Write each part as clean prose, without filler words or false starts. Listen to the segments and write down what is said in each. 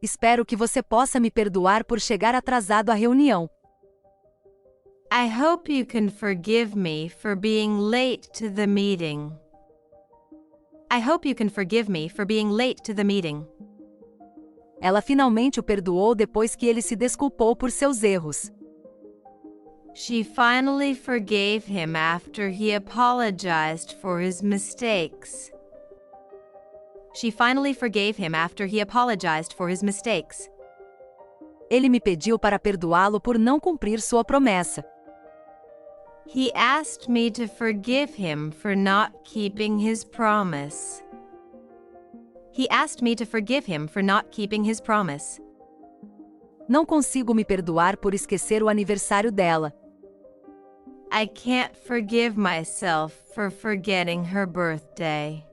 Espero que você possa me perdoar por chegar atrasado à reunião. I hope you can forgive me for being late to the meeting. I hope you can forgive me for being late to the meeting. Ela finalmente o perdoou depois que ele se desculpou por seus erros. She finally forgave him after he apologized for his mistakes. She finally forgave him after he apologized for his mistakes. Ele me pediu para perdoá-lo por não cumprir sua promessa. He asked me to forgive him for not keeping his promise. He asked me to forgive him for not keeping his promise. Não consigo me perdoar por esquecer o aniversário dela. I can't forgive myself for forgetting her birthday.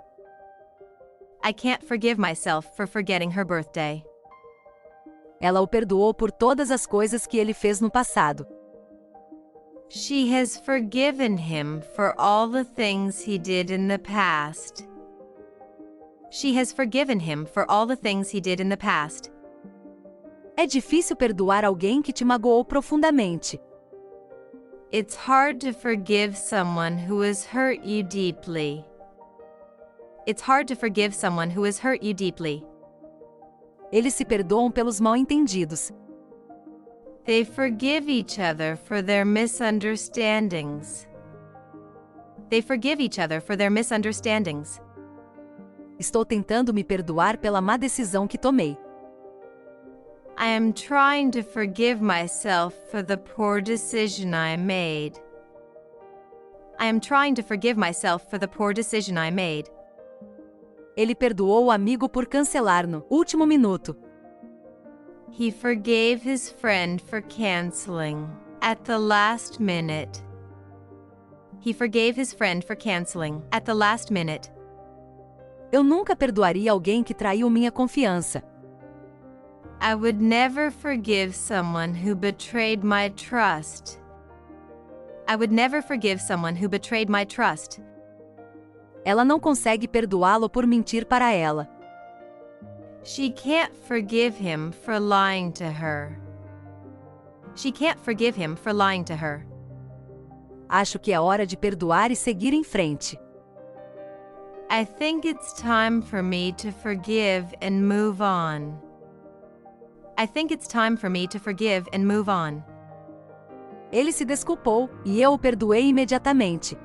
I can't forgive myself for forgetting her birthday. Ela o perdoou por todas as coisas que ele fez no passado. She has forgiven him for all the things he did in the past. She has forgiven him for all the things he did in the past. É difícil perdoar alguém que te magoou profundamente. It's hard to forgive someone who has hurt you deeply. It's hard to forgive someone who has hurt you deeply. Eles se perdoam pelos mal-entendidos. They forgive each other for their misunderstandings. They forgive each other for their misunderstandings. Estou tentando me perdoar pela má decisão que tomei. I am trying to forgive myself for the poor decision I made. I am trying to forgive myself for the poor decision I made. Ele perdoou o amigo por cancelar no último minuto. He forgave his friend for canceling at the last minute. He forgave his friend for canceling at the last minute. Eu nunca perdoaria alguém que traiu minha confiança. I would never forgive someone who betrayed my trust. I would never forgive someone who betrayed my trust. Ela não consegue perdoá-lo por mentir para ela. She can't forgive him for lying to her. She can't forgive him for lying to her. Acho que é hora de perdoar e seguir em frente. I think it's time for me to forgive and move on. I think it's time for me to forgive and move on. Ele se desculpou, e eu o perdoei imediatamente.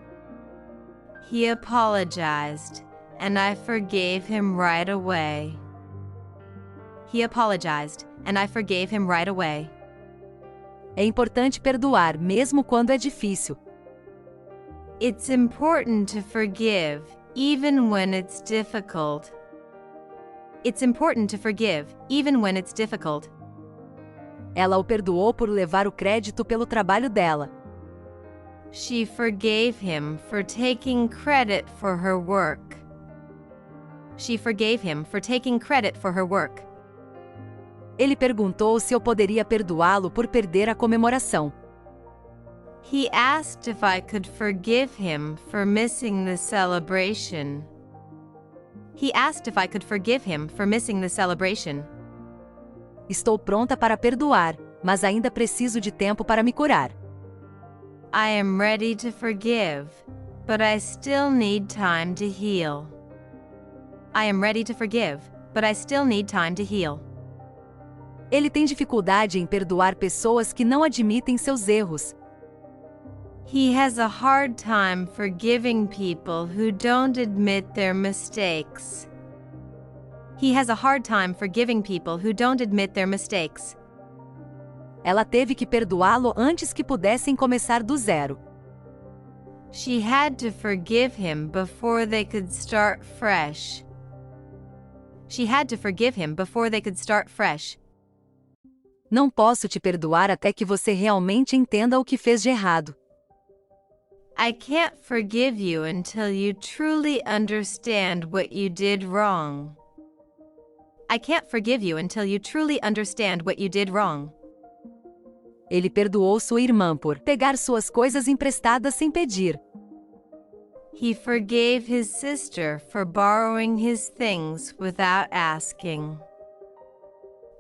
He apologized, and I forgave him right away. He apologized, and I forgave him right away. É importante perdoar, mesmo quando é difícil. It's important to forgive, even when it's difficult. It's important to forgive, even when it's difficult. Ela o perdoou por levar o crédito pelo trabalho dela. She forgave him for taking credit for her work. She forgave him for taking credit for her work. Ele perguntou se eu poderia perdoá-lo por perder a comemoração. He asked if I could forgive him for missing the celebration. He asked if I could forgive him for missing the celebration. Estou pronta para perdoar, mas ainda preciso de tempo para me curar. I am ready to forgive, but I still need time to heal. I am ready to forgive, but I still need time to heal. Ele tem dificuldade em perdoar pessoas que não admitem seus erros. He has a hard time forgiving people who don't admit their mistakes. He has a hard time forgiving people who don't admit their mistakes. Ela teve que perdoá-lo antes que pudessem começar do zero. She had to forgive him before they could start fresh. She had to forgive him before they could start fresh. Não posso te perdoar até que você realmente entenda o que fez de errado. I can't forgive you until you truly understand what you did wrong. I can't forgive you until you truly understand what you did wrong. Ele perdoou sua irmã por pegar suas coisas emprestadas sem pedir. He forgave his sister for borrowing his things without asking.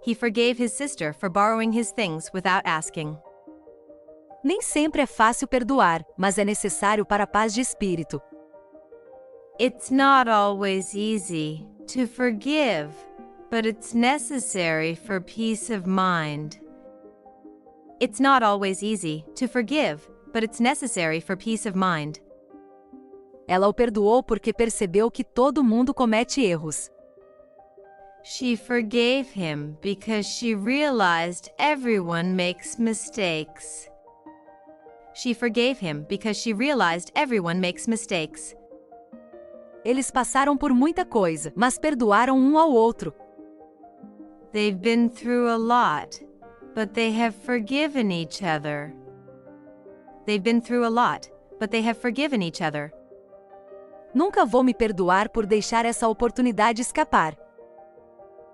He forgave his sister for borrowing his things without asking. Nem sempre é fácil perdoar, mas é necessário para a paz de espírito. It's not always easy to forgive, but it's necessary for peace of mind. It's not always easy to forgive, but it's necessary for peace of mind. Ela o perdoou porque percebeu que todo mundo comete erros. She forgave him because she realized everyone makes mistakes. She forgave him because she realized everyone makes mistakes. Eles passaram por muita coisa, mas perdoaram um ao outro. They've been through a lot, but they have forgiven each other. They've been through a lot, but they have forgiven each other. Nunca vou me perdoar por deixar essa oportunidade escapar.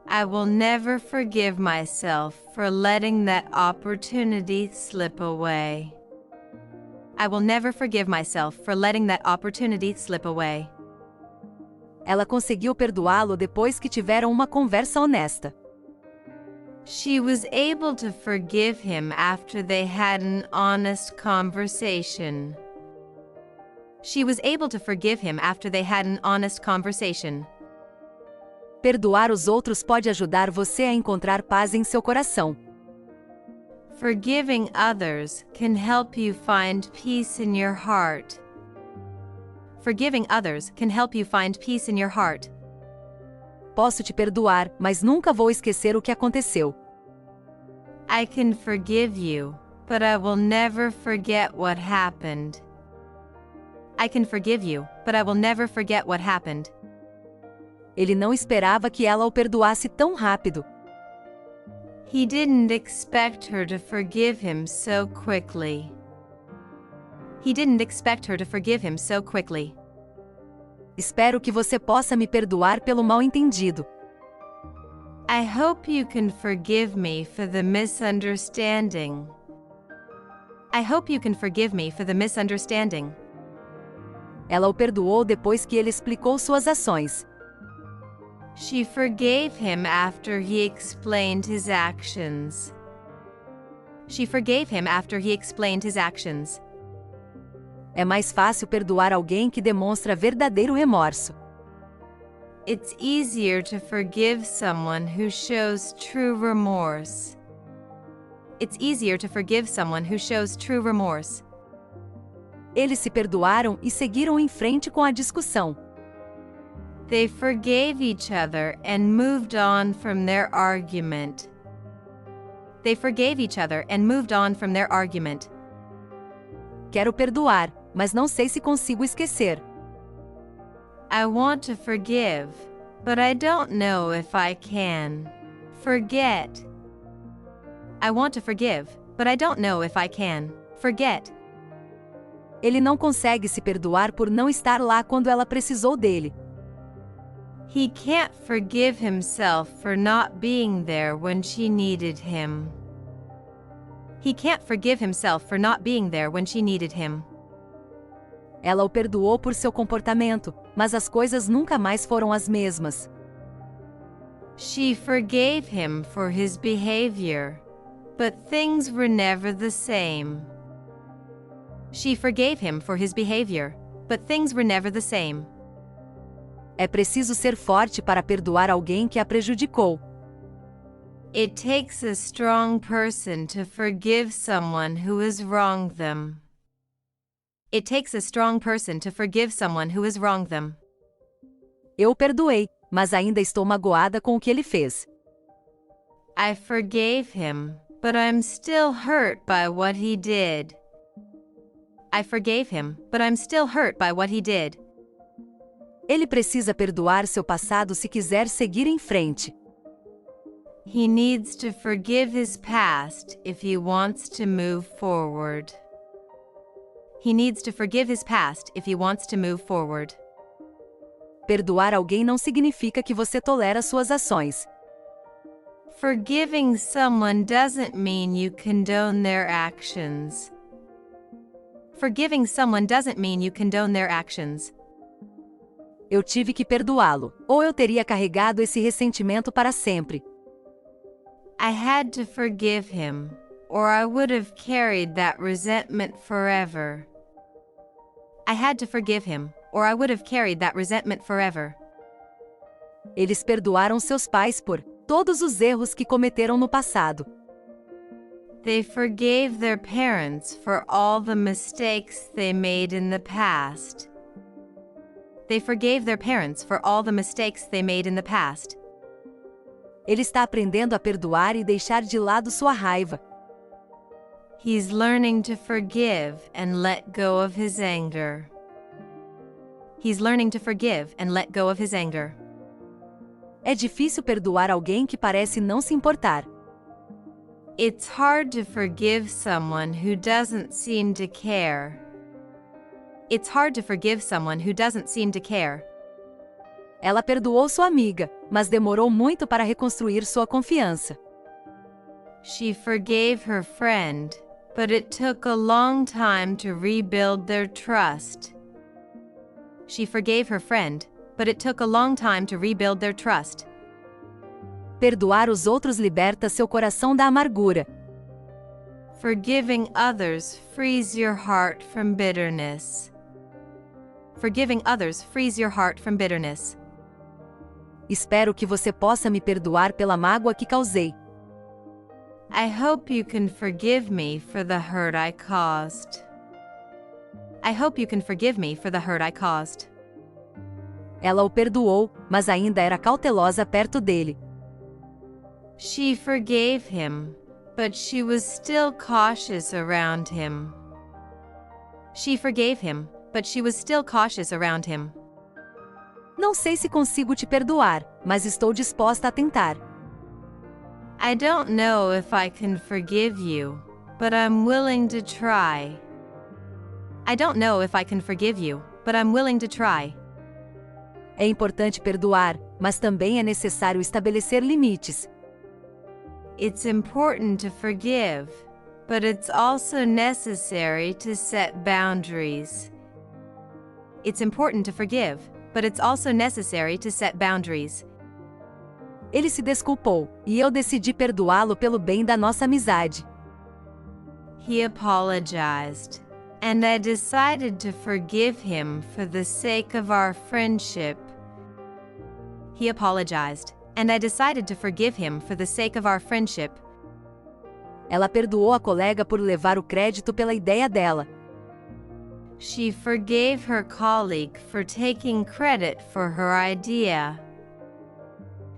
I will never forgive myself for letting that opportunity slip away. I will never forgive myself for letting that opportunity slip away. Ela conseguiu perdoá-lo depois que tiveram uma conversa honesta. She was able to forgive him after they had an honest conversation. She was able to forgive him after they had an honest conversation. Perdoar os outros pode ajudar você a encontrar paz em seu coração. Forgiving others can help you find peace in your heart. Forgiving others can help you find peace in your heart. Posso te perdoar, mas nunca vou esquecer o que aconteceu. I can forgive you, but I will never forget what happened. I can forgive you, but I will never forget what happened. Ele não esperava que ela o perdoasse tão rápido. He didn't expect her to forgive him so quickly. He didn't expect her to forgive him so quickly. Espero que você possa me perdoar pelo mal-entendido. I hope you can forgive me for the misunderstanding. I hope you can forgive me for the misunderstanding. Ela o perdoou depois que ele explicou suas ações. She forgave him after he explained his actions. She forgave him after he explained his actions. É mais fácil perdoar alguém que demonstra verdadeiro remorso. It's easier to forgive someone who shows true remorse. It's easier to forgive someone who shows true remorse. Eles se perdoaram e seguiram em frente com a discussão. They forgave each other and moved on from their argument. They forgave each other and moved on from their argument. Quero perdoar, mas não sei se consigo esquecer. I want to forgive, but I don't know if I can forget. I want to forgive, but I don't know if I can forget. Ele não consegue se perdoar por não estar lá quando ela precisou dele. He can't forgive himself for not being there when she needed him. He can't forgive himself for not being there when she needed him. Ela o perdoou por seu comportamento, mas as coisas nunca mais foram as mesmas. She forgave him for his behavior, but things were never the same. She forgave him for his behavior, but things were never the same. É preciso ser forte para perdoar alguém que a prejudicou. It takes a strong person to forgive someone who has wronged them. It takes a strong person to forgive someone who has wronged them. Eu o perdoei, mas ainda estou magoada com o que ele fez. I forgave him, but I'm still hurt by what he did. I forgave him, but I'm still hurt by what he did. Ele precisa perdoar seu passado se quiser seguir em frente. He needs to forgive his past if he wants to move forward. He needs to forgive his past if he wants to move forward. Perdoar alguém não significa que você tolera suas ações. Forgiving someone doesn't mean you condone their actions. Forgiving someone doesn't mean you condone their actions. Eu tive que perdoá-lo, ou eu teria carregado esse ressentimento para sempre. I had to forgive him, or I would have carried that resentment forever. I had to forgive him, or I would have carried that resentment forever. Eles perdoaram seus pais por todos os erros que cometeram no passado. They forgave their parents for all the mistakes they made in the past. They forgave their parents for all the mistakes they made in the past. Ele está aprendendo a perdoar e deixar de lado sua raiva. He's learning to forgive and let go of his anger. He's learning to forgive and let go of his anger. É difícil perdoar alguém que parece não se importar. It's hard to forgive someone who doesn't seem to care. It's hard to forgive someone who doesn't seem to care. Ela perdoou sua amiga, mas demorou muito para reconstruir sua confiança. She forgave her friend, but it took a long time to rebuild their trust. She forgave her friend, but it took a long time to rebuild their trust. Perdoar os outros liberta seu coração da amargura. Forgiving others frees your heart from bitterness. Forgiving others frees your heart from bitterness. Espero que você possa me perdoar pela mágoa que causei. I hope you can forgive me for the hurt I caused. I hope you can forgive me for the hurt I caused. Ela o perdoou, mas ainda era cautelosa perto dele. She forgave him, but she was still cautious around him. She forgave him, but she was still cautious around him. Não sei se consigo te perdoar, mas estou disposta a tentar. I don't know if I can forgive you, but I'm willing to try. I don't know if I can forgive you, but I'm willing to try. É importante perdoar, mas também é necessário estabelecer limites. It's important to forgive, but it's also necessary to set boundaries. It's important to forgive, but it's also necessary to set boundaries. Ele se desculpou, e eu decidi perdoá-lo pelo bem da nossa amizade. He apologized, and I decided to forgive him for the sake of our friendship. He apologized, and I decided to forgive him for the sake of our friendship. Ela perdoou a colega por levar o crédito pela ideia dela. She forgave her colleague for taking credit for her idea.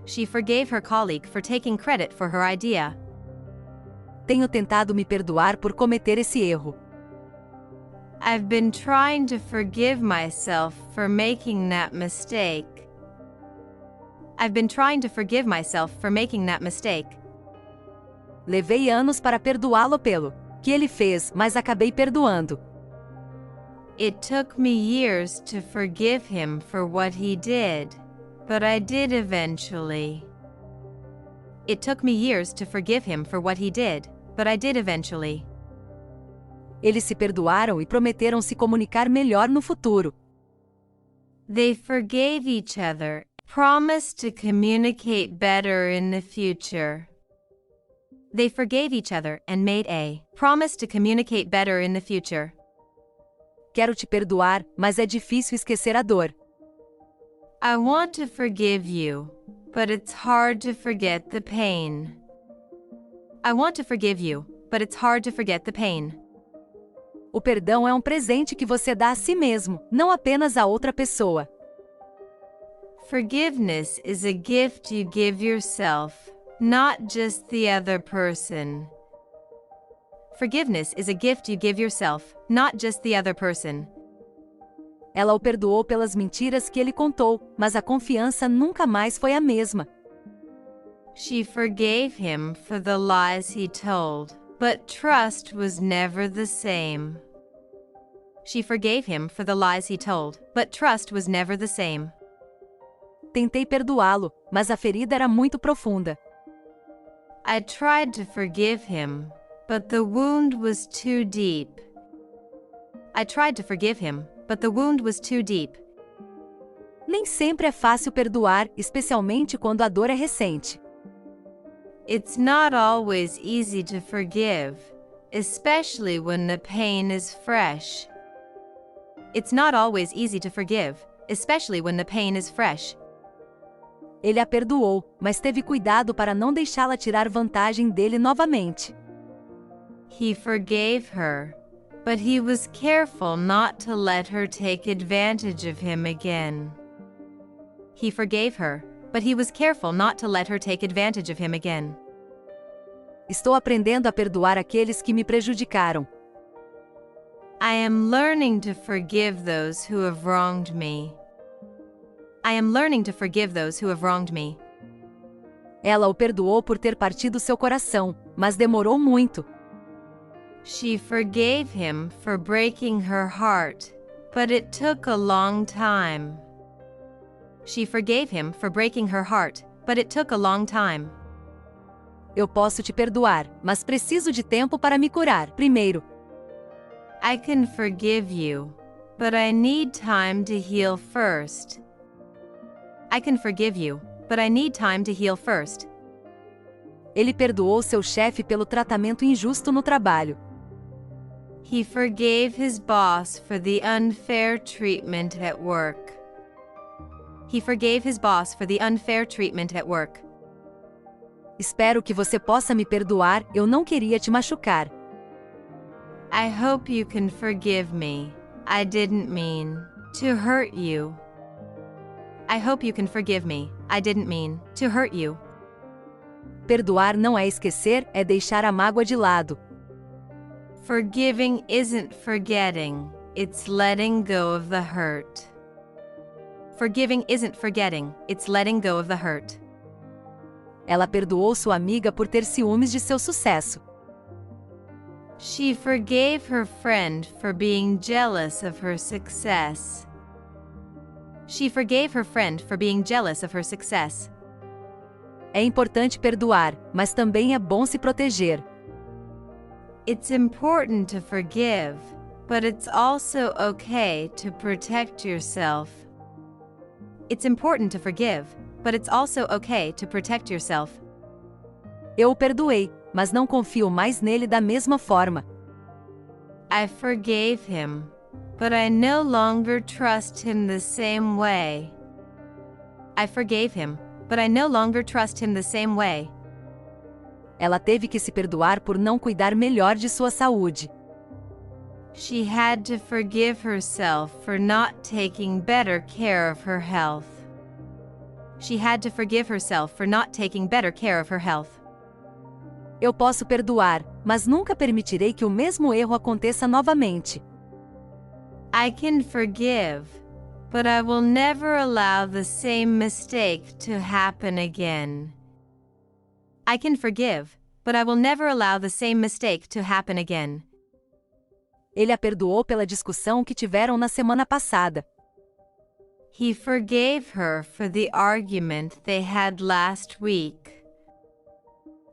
She forgave her colleague for taking credit for her idea. Tenho tentado me perdoar por cometer esse erro. I've been trying to forgive myself for making that mistake. I've been trying to forgive myself for making that mistake. Levei anos para perdoá-lo pelo que ele fez, mas acabei perdoando. It took me years to forgive him for what he did, but I did eventually. It took me years to forgive him for what he did, but I did eventually. Eles se perdoaram e prometeram se comunicar melhor no futuro. They forgave each other, promised to communicate better in the future. They forgave each other and made a promise to communicate better in the future. Quero te perdoar, mas é difícil esquecer a dor. I want to forgive you, but it's hard to forget the pain. I want to forgive you, but it's hard to forget the pain. O perdão é um presente que você dá a si mesmo, não apenas a outra pessoa. Forgiveness is a gift you give yourself, not just the other person. Forgiveness is a gift you give yourself, not just the other person. Ela o perdoou pelas mentiras que ele contou, mas a confiança nunca mais foi a mesma. She forgave him for the lies he told, but trust was never the same. She forgave him for the lies he told, but trust was never the same. Tentei perdoá-lo, mas a ferida era muito profunda. I tried to forgive him, but the wound was too deep. I tried to forgive him, but the wound was too deep. Nem sempre é fácil perdoar, especialmente quando a dor é recente. It's not always easy to forgive, especially when the pain is fresh. It's not always easy to forgive, especially when the pain is fresh. Ele a perdoou, mas teve cuidado para não deixá-la tirar vantagem dele novamente. He forgave her, but he was careful not to let her take advantage of him again. He forgave her, but he was careful not to let her take advantage of him again. Estou aprendendo a perdoar aqueles que me prejudicaram. I am learning to forgive those who have wronged me. I am learning to forgive those who have wronged me. Ela o perdoou por ter partido seu coração, mas demorou muito. She forgave him for breaking her heart, but it took a long time. She forgave him for breaking her heart, but it took a long time. Eu posso te perdoar, mas preciso de tempo para me curar, primeiro. I can forgive you, but I need time to heal first. I can forgive you, but I need time to heal first. Ele perdoou seu chefe pelo tratamento injusto no trabalho. He forgave his boss for the unfair treatment at work. He forgave his boss for the unfair treatment at work. Espero que você possa me perdoar, eu não queria te machucar. I hope you can forgive me. I didn't mean to hurt you. I hope you can forgive me. I didn't mean to hurt you. Perdoar não é esquecer, é deixar a mágoa de lado. Forgiving isn't forgetting, it's letting go of the hurt. Forgiving isn't forgetting, it's letting go of the hurt. Ela perdoou sua amiga por ter ciúmes de seu sucesso. She forgave her friend for being jealous of her success. She forgave her friend for being jealous of her success. É importante perdoar, mas também é bom se proteger. It's important to forgive, but it's also okay to protect yourself. It's important to forgive, but it's also okay to protect yourself. Eu o perdoei, mas não confio mais nele da mesma forma. I forgave him, but I no longer trust him the same way. I forgave him, but I no longer trust him the same way. Ela teve que se perdoar por não cuidar melhor de sua saúde. She had to forgive herself for not taking better care of her health. She had to forgive herself for not taking better care of her health. Eu posso perdoar, mas nunca permitirei que o mesmo erro aconteça novamente. I can forgive, but I will never allow the same mistake to happen again. I can forgive, but I will never allow the same mistake to happen again. Ele a perdoou pela discussão que tiveram na semana passada. He forgave her for the argument they had last week.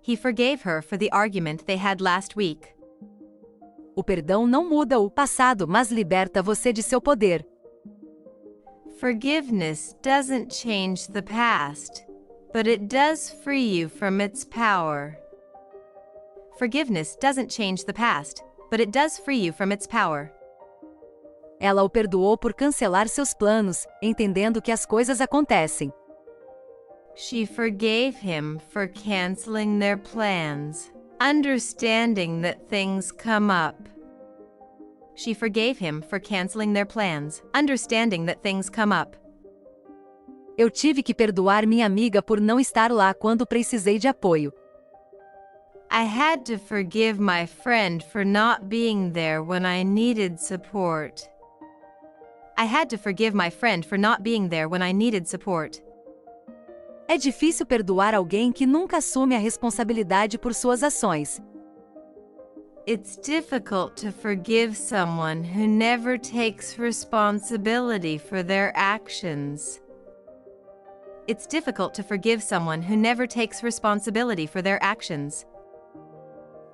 He forgave her for the argument they had last week. O perdão não muda o passado, mas liberta você de seu poder. Forgiveness doesn't change the past, but it does free you from its power. Forgiveness doesn't change the past, but it does free you from its power. Ela o perdoou por cancelar seus planos, entendendo que as coisas acontecem. She forgave him for canceling their plans, understanding that things come up. She forgave him for canceling their plans, understanding that things come up. Eu tive que perdoar minha amiga por não estar lá quando precisei de apoio. I had to forgive my friend for not being there when I needed support. I had to forgive my friend for not being there when I needed support. É difícil perdoar alguém que nunca assume a responsabilidade por suas ações. It's difficult to forgive someone who never takes responsibility for their actions. It's difficult to forgive someone who never takes responsibility for their actions.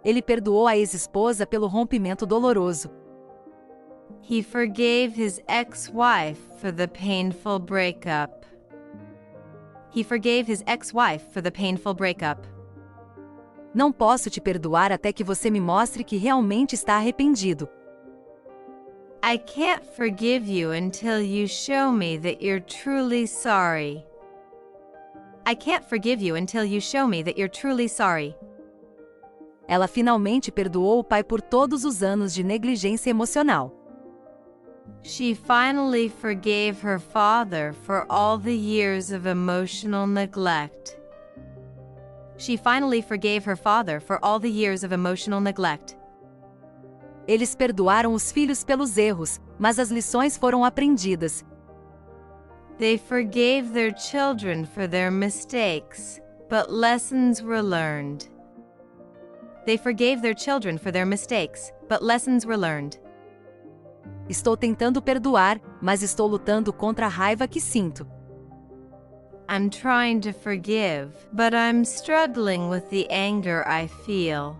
Ele perdoou a ex-esposa pelo rompimento doloroso. He forgave his ex-wife for the painful breakup. He forgave his ex-wife for the painful breakup. Não posso te perdoar até que você me mostre que realmente está arrependido. I can't forgive you until you show me that you're truly sorry. I can't forgive you until you show me that you're truly sorry. Ela finalmente perdoou o pai por todos os anos de negligência emocional. She finally forgave her father for all the years of emotional neglect. She finally forgave her father for all the years of emotional neglect. Eles perdoaram os filhos pelos erros, mas as lições foram aprendidas. They forgave their children for their mistakes, but lessons were learned. They forgave their children for their mistakes, but lessons were learned. Estou tentando perdoar, mas estou lutando contra a raiva que sinto. I'm trying to forgive, but I'm struggling with the anger I feel.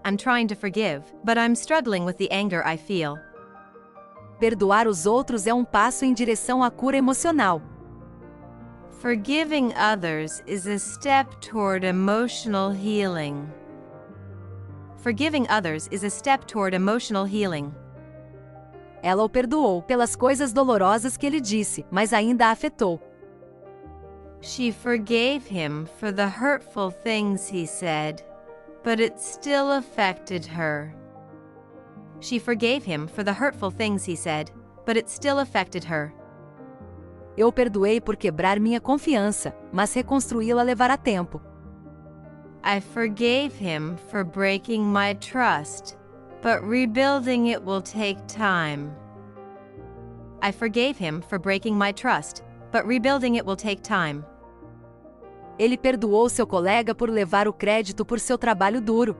I'm trying to forgive, but I'm struggling with the anger I feel. Perdoar os outros é um passo em direção à cura emocional. Forgiving others is a step toward emotional healing. Forgiving others is a step toward emotional healing. Ela o perdoou pelas coisas dolorosas que ele disse, mas ainda a afetou. She forgave him for the hurtful things he said, but it still affected her. She forgave him for the hurtful things he said, but it still affected her. Eu perdoei por quebrar minha confiança, mas reconstruí-la levará tempo. I forgave him for breaking my trust, but rebuilding it will take time. I forgave him for breaking my trust, but rebuilding it will take time. Ele perdoou seu colega por levar o crédito por seu trabalho duro.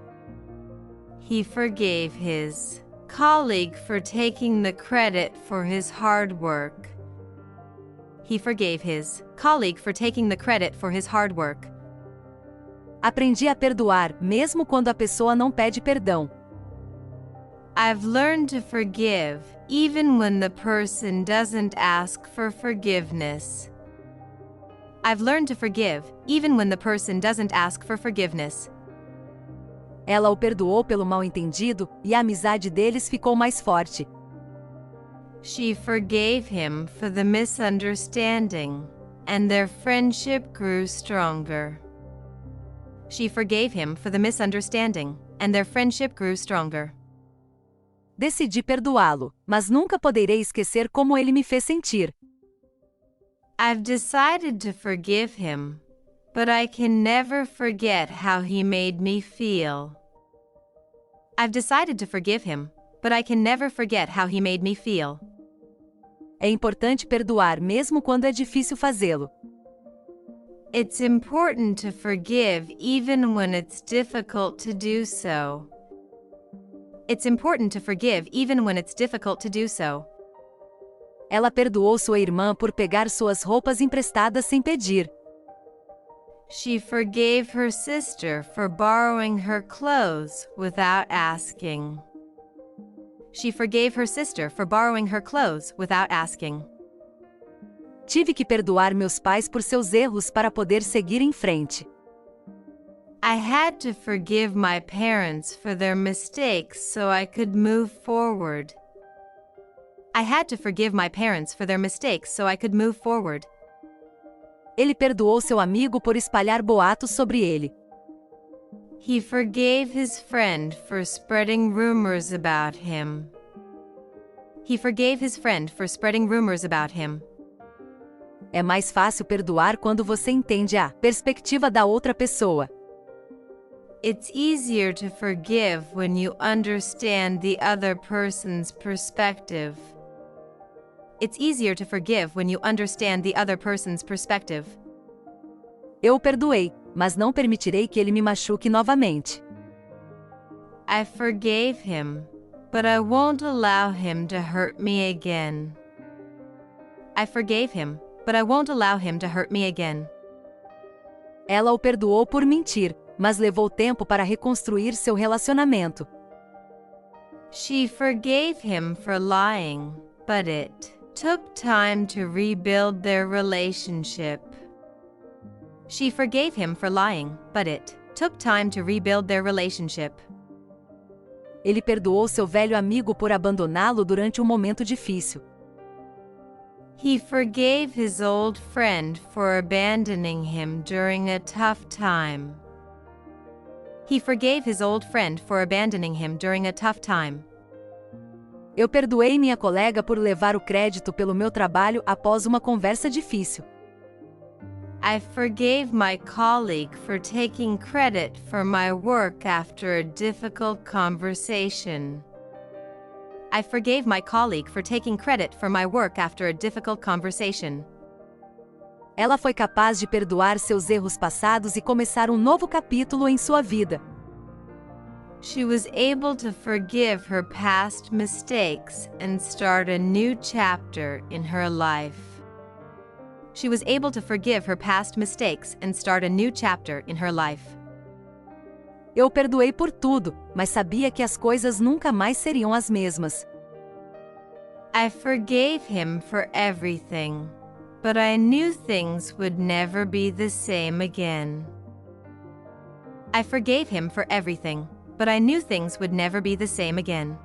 He forgave his colleague for taking the credit for his hard work. He forgave his colleague for taking the credit for his hard work. Aprendi a perdoar, mesmo quando a pessoa não pede perdão. I've learned to forgive, even when the person doesn't ask for forgiveness. I've learned to forgive, even when the person doesn't ask for forgiveness. Ela o perdoou pelo mal-entendido, e a amizade deles ficou mais forte. She forgave him for the misunderstanding, and their friendship grew stronger. She forgave him for the misunderstanding, and their friendship grew stronger. Decidi perdoá-lo, mas nunca poderei esquecer como ele me fez sentir. I've decided to forgive him, but I can never forget how he made me feel. I've decided to forgive him, but I can never forget how he made me feel. É importante perdoar mesmo quando é difícil fazê-lo. It's important to forgive even when it's difficult to do so. It's important to forgive even when it's difficult to do so. Ela perdoou sua irmã por pegar suas roupas emprestadas sem pedir. She forgave her sister for borrowing her clothes without asking. She forgave her sister for borrowing her clothes without asking. Tive que perdoar meus pais por seus erros para poder seguir em frente. I had to forgive my parents for their mistakes so I could move forward. I had to forgive my parents for their mistakes so I could move forward. Ele perdoou seu amigo por espalhar boatos sobre ele. He forgave his friend for spreading rumors about him. He forgave his friend for spreading rumors about him. É mais fácil perdoar quando você entende a perspectiva da outra pessoa. It's easier to forgive when you understand the other person's perspective. It's easier to forgive when you understand the other person's perspective. Eu o perdoei, mas não permitirei que ele me machuque novamente. I forgave him, but I won't allow him to hurt me again. I forgave him, but I won't allow him to hurt me again. Ela o perdoou por mentir, mas levou tempo para reconstruir seu relacionamento. She forgave him for lying, but it took time to rebuild their relationship. She forgave him for lying, but it took time to rebuild their relationship. Ele perdoou seu velho amigo por abandoná-lo durante um momento difícil. He forgave his old friend for abandoning him during a tough time. He forgave his old friend for abandoning him during a tough time. Eu perdoei minha colega por levar o crédito pelo meu trabalho após uma conversa difícil. I forgave my colleague for taking credit for my work after a difficult conversation. I forgave my colleague for taking credit for my work after a difficult conversation. Ela foi capaz de perdoar seus erros passados e começar um novo capítulo em sua vida. She was able to forgive her past mistakes and start a new chapter in her life. She was able to forgive her past mistakes and start a new chapter in her life. Eu perdoei por tudo, mas sabia que as coisas nunca mais seriam as mesmas. I forgave him for everything, but I knew things would never be the same again. I forgave him for everything, but I knew things would never be the same again.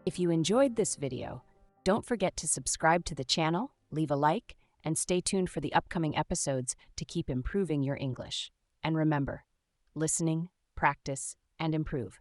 If you enjoyed this video, don't forget to subscribe to the channel, leave a like, and stay tuned for the upcoming episodes to keep improving your English. And remember, listening, practice, and improve.